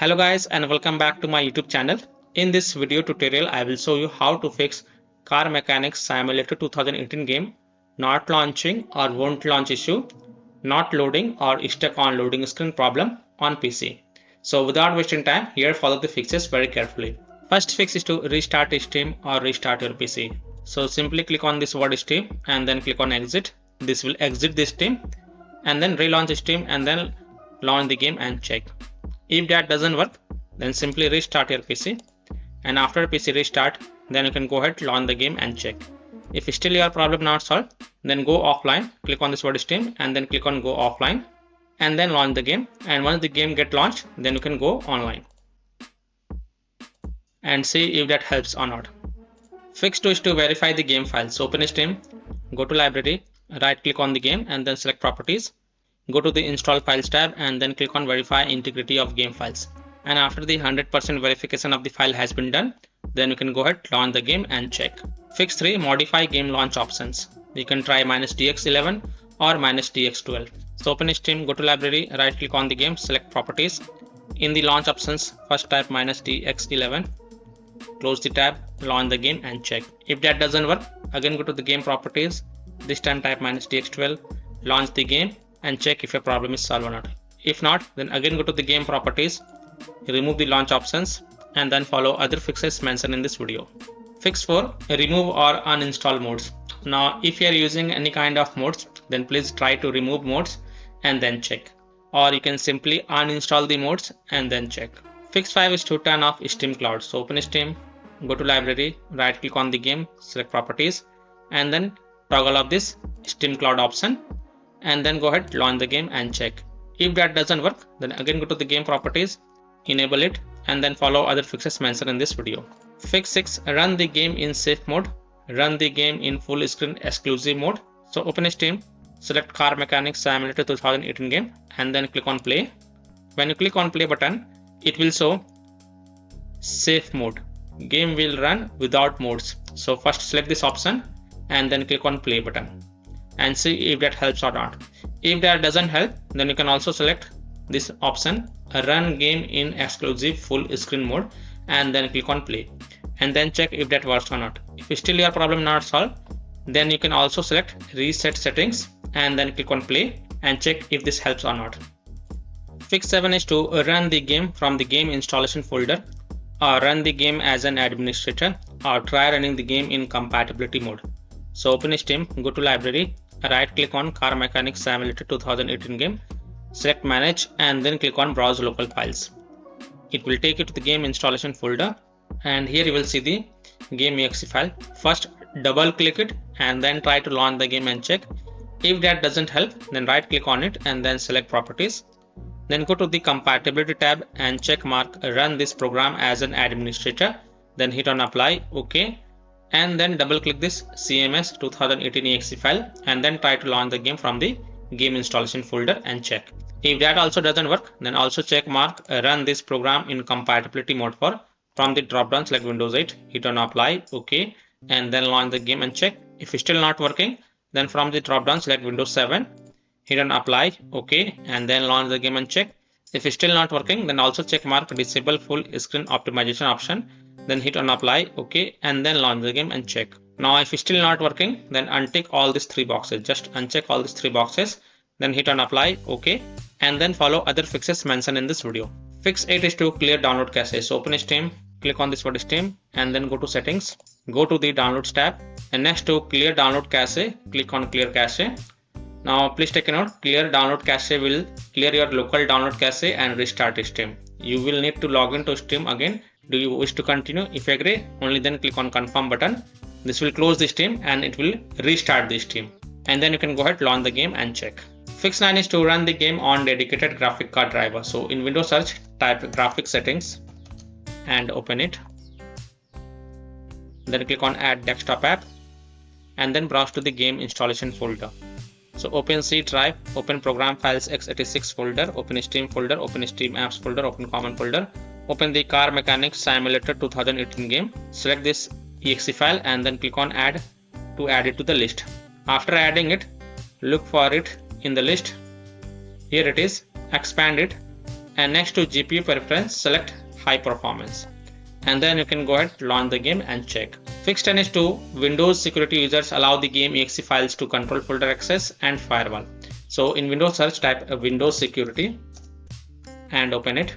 Hello guys and welcome back to my YouTube channel. In this video tutorial I will show you how to fix Car Mechanics Simulator 2018 game not launching or won't launch issue, not loading or stuck on loading screen problem on PC. So without wasting time, here follow the fixes very carefully. First fix is to restart Steam or restart your PC. So simply click on this word Steam and then click on exit. This will exit the Steam and then relaunch Steam and then launch the game and check. If that doesn't work, then simply restart your PC, and after PC restart, then you can go ahead, launch the game and check. If still your problem not solved, then go offline, click on this word Steam and then click on go offline and then launch the game, and once the game get launched, then you can go online and see if that helps or not. Fix 2 is to verify the game files. So open Steam, go to library, right click on the game and then select properties. Go to the install files tab and then click on verify integrity of game files. And after the 100% verification of the file has been done, then you can go ahead, launch the game and check. Fix 3, modify game launch options. You can try -DX11 or -DX12. So open Steam, go to library, right click on the game, select properties. In the launch options, first type -DX11, close the tab, launch the game and check. If that doesn't work, again go to the game properties, this time type -DX12, launch the game and check if your problem is solved or not. If not, then again go to the game properties, remove the launch options and then follow other fixes mentioned in this video. Fix 4, remove or uninstall modes. Now if you are using any kind of modes, then please try to remove modes and then check, or you can simply uninstall the modes and then check. Fix 5 is to turn off Steam Cloud. So open Steam, go to library, right click on the game, select properties and then toggle off this Steam Cloud option and then go ahead, launch the game and check. If that doesn't work, then again go to the game properties, enable it and then follow other fixes mentioned in this video. Fix 6, run the game in safe mode, run the game in full screen exclusive mode. So open Steam, select Car Mechanics Simulator 2018 game and then click on play. When you click on play button, it will show safe mode. Game will run without modes. So first select this option and then click on play button and see if that helps or not. If that doesn't help, then you can also select this option, run game in exclusive full screen mode and then click on play and then check if that works or not. If still your problem not solved, then you can also select reset settings and then click on play and check if this helps or not. Fix 7 is to run the game from the game installation folder or run the game as an administrator or try running the game in compatibility mode. So open Steam, go to library, right click on Car Mechanics Simulator 2018 game, select manage and then click on browse local files. It will take you to the game installation folder and here you will see the game exe file. First double click it and then try to launch the game and check. If that doesn't help, then right click on it and then select properties. Then go to the compatibility tab and check mark run this program as an administrator, then hit on apply, OK, and then double click this CMS 2018 exe file and then try to launch the game from the game installation folder and check. If that also doesn't work, then also check mark run this program in compatibility mode from the drop down select Windows 8, hit on apply, OK, and then launch the game and check. If it's still not working, then from the drop down select Windows 7, hit on apply, OK, and then launch the game and check. If it's still not working, then also check mark disable full screen optimization option, then hit on apply, OK, and then launch the game and check. Now if it's still not working, then untick all these 3 boxes, just uncheck all these 3 boxes, then hit on apply, OK, and then follow other fixes mentioned in this video. Fix 8 is to clear download cache. So open Steam, click on this word Steam and then go to settings, go to the downloads tab and next to clear download cache, click on clear cache. Now please take a note, clear download cache will clear your local download cache and restart Steam. You will need to log into Steam again. Do you wish to continue? If you agree, only then click on confirm button. This will close the Steam and it will restart the Steam. And then you can go ahead, launch the game and check. Fix 9 is to run the game on dedicated graphic card driver. So in Windows search, type graphic settings and open it. Then click on add desktop app and then browse to the game installation folder. So open C drive, open program files x86 folder, open Steam folder, open Steam apps folder, open common folder, open the Car Mechanics Simulator 2018 game, select this exe file and then click on add to add it to the list. After adding it, look for it in the list. Here it is, expand it and next to GPU preference, select high performance. And then you can go ahead, launch the game and check. Fix 10 is to Windows security users allow the game exe files to control folder access and firewall. So in Windows search, type Windows security and open it.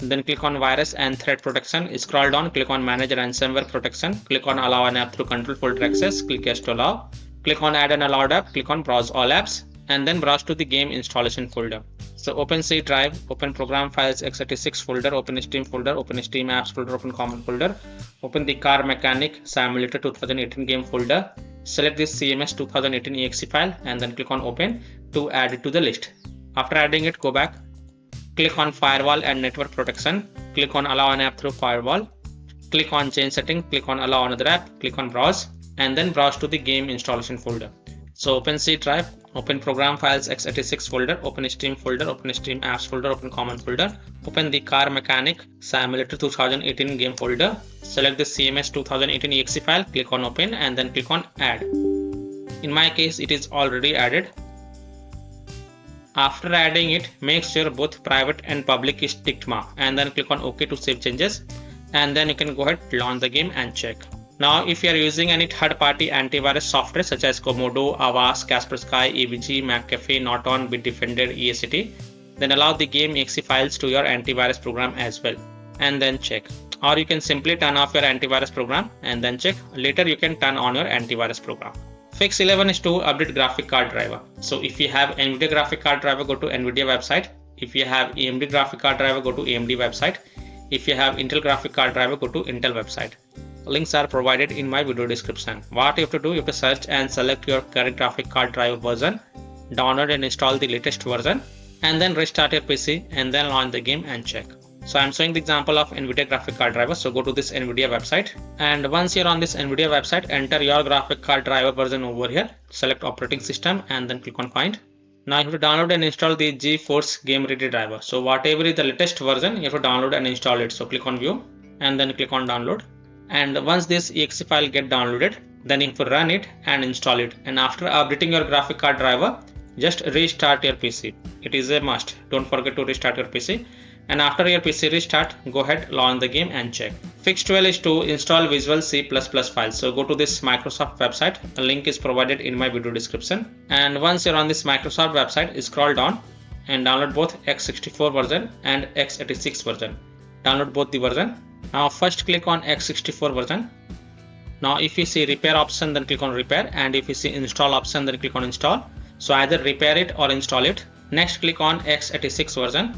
Then click on virus and threat protection. Scroll down, click on manage ransomware protection. Click on allow an app through control folder access. Click yes to allow. Click on add an allowed app. Click on browse all apps and then browse to the game installation folder. So open C drive, open program files x86 folder, open Steam folder, open Steam apps folder, open common folder, open the car mechanic simulator 2018 game folder, select this CMS 2018 exe file and then click on open to add it to the list. After adding it, go back, click on firewall and network protection, click on allow an app through firewall, click on change setting, click on allow another app, click on browse and then browse to the game installation folder. So open C drive, open program files x86 folder, open Steam folder, open Steam apps folder, open common folder, open the car mechanic simulator 2018 game folder, select the CMS 2018 exe file, click on open and then click on add. In my case, it is already added. After adding it, make sure both private and public is ticked mark and then click on OK to save changes and then you can go ahead, launch the game and check. Now, if you are using any third-party antivirus software such as Komodo, Avast, Kaspersky, EVG, McAfee, Norton, Bitdefender, EACT, then allow the game exe files to your antivirus program as well and then check. Or you can simply turn off your antivirus program and then check. Later you can turn on your antivirus program. Fix 11 is to update graphic card driver. So if you have NVIDIA graphic card driver, go to NVIDIA website. If you have AMD graphic card driver, go to AMD website. If you have Intel graphic card driver, go to Intel website. Links are provided in my video description. What you have to do, you have to search and select your current graphic card driver version, download and install the latest version, and then restart your PC and then launch the game and check. So I'm showing the example of NVIDIA graphic card driver. So go to this NVIDIA website and once you're on this NVIDIA website, enter your graphic card driver version over here, select operating system and then click on find. Now you have to download and install the GeForce Game Ready driver. So whatever is the latest version, you have to download and install it. So click on view and then click on download. And once this exe file get downloaded, then you have to run it and install it. And after updating your graphic card driver, just restart your PC. It is a must. Don't forget to restart your PC. And after your PC restart, go ahead, launch the game and check. Fix 12 is to install Visual C++ files. So go to this Microsoft website. A link is provided in my video description. And once you're on this Microsoft website, scroll down and download both x64 version and x86 version. Download both the version. Now first click on x64 version. Now if you see repair option, then click on repair, and if you see install option, then click on install. So either repair it or install it. Next click on x86 version.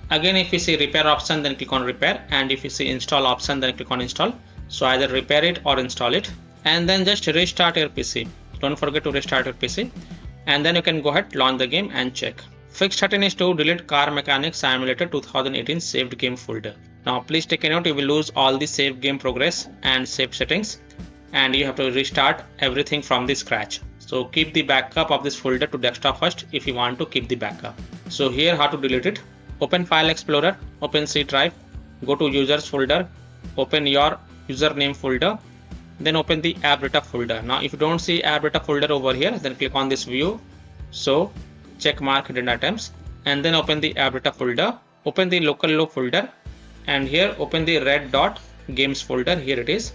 Again if you see repair option, then click on repair, and if you see install option, then click on install. So either repair it or install it, and then just restart your PC. Don't forget to restart your PC, and then you can go ahead, launch the game and check. Fix 13 is to delete Car Mechanic Simulator 2018 saved game folder. Now please take a note, you will lose all the saved game progress and saved settings, and you have to restart everything from the scratch. So keep the backup of this folder to desktop first if you want to keep the backup. So here how to delete it. Open File Explorer, open C drive, go to users folder, open your username folder, then open the app data folder. Now if you don't see app data folder over here, then click on this view. So check mark hidden items and then open the app data folder, open the local folder, and here open the red dot games folder. Here it is,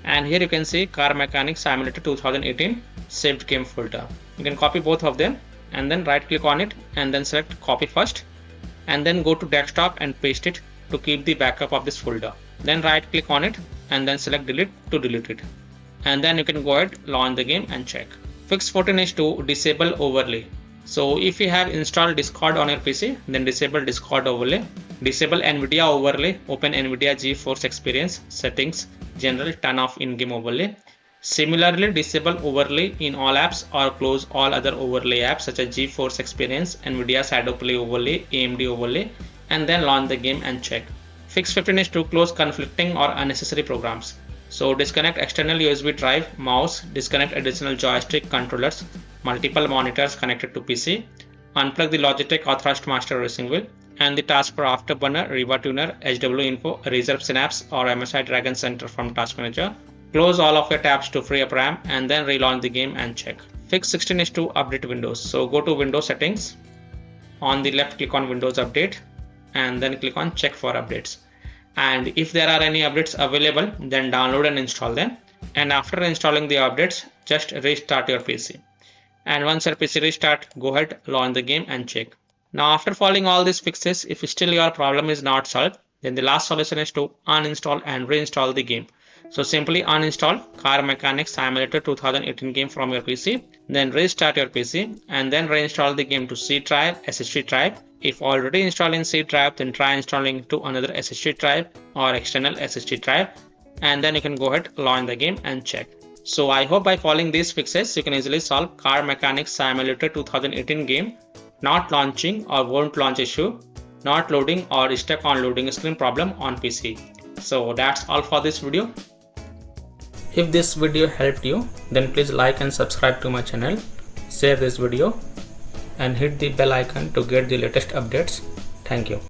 and here you can see Car Mechanic Simulator 2018 saved game folder. You can copy both of them and then right click on it and then select copy first, and then go to desktop and paste it to keep the backup of this folder. Then right click on it and then select delete to delete it, and then you can go ahead, launch the game and check. Fix 14 is to disable overlay. So if you have installed Discord on your PC, then disable Discord overlay, disable NVIDIA overlay, open NVIDIA GeForce Experience settings, general, turn off in-game overlay. Similarly, disable overlay in all apps or close all other overlay apps such as GeForce Experience, NVIDIA Shadowplay overlay, AMD overlay, and then launch the game and check. Fix 15 is to close conflicting or unnecessary programs. So disconnect external USB drive, mouse, disconnect additional joystick controllers, multiple monitors connected to PC, unplug the Logitech Authorized Master Racing Wheel, and the taskbar Afterburner, Riva Tuner, HW Info, Reserve Synapse or MSI Dragon Center from Task Manager. Close all of your tabs to free up RAM and then relaunch the game and check. Fix 16 is to update Windows. So go to Windows settings. On the left click on Windows Update. and then click on check for updates. And if there are any updates available, then download and install them. And after installing the updates, just restart your PC. And once your PC restart, go ahead, launch the game and check. Now after following all these fixes, if still your problem is not solved, then the last solution is to uninstall and reinstall the game. So simply uninstall Car Mechanics Simulator 2018 game from your PC, then restart your PC and then reinstall the game to C drive, SSD drive. If already installed in C drive, then try installing to another SSD drive or external SSD drive, and then you can go ahead, launch the game and check. So I hope by following these fixes, you can easily solve Car Mechanics Simulator 2018 game not launching or won't launch issue, not loading or stuck on loading screen problem on PC. So that's all for this video. If this video helped you, then please like and subscribe to my channel, share this video and hit the bell icon to get the latest updates. Thank you.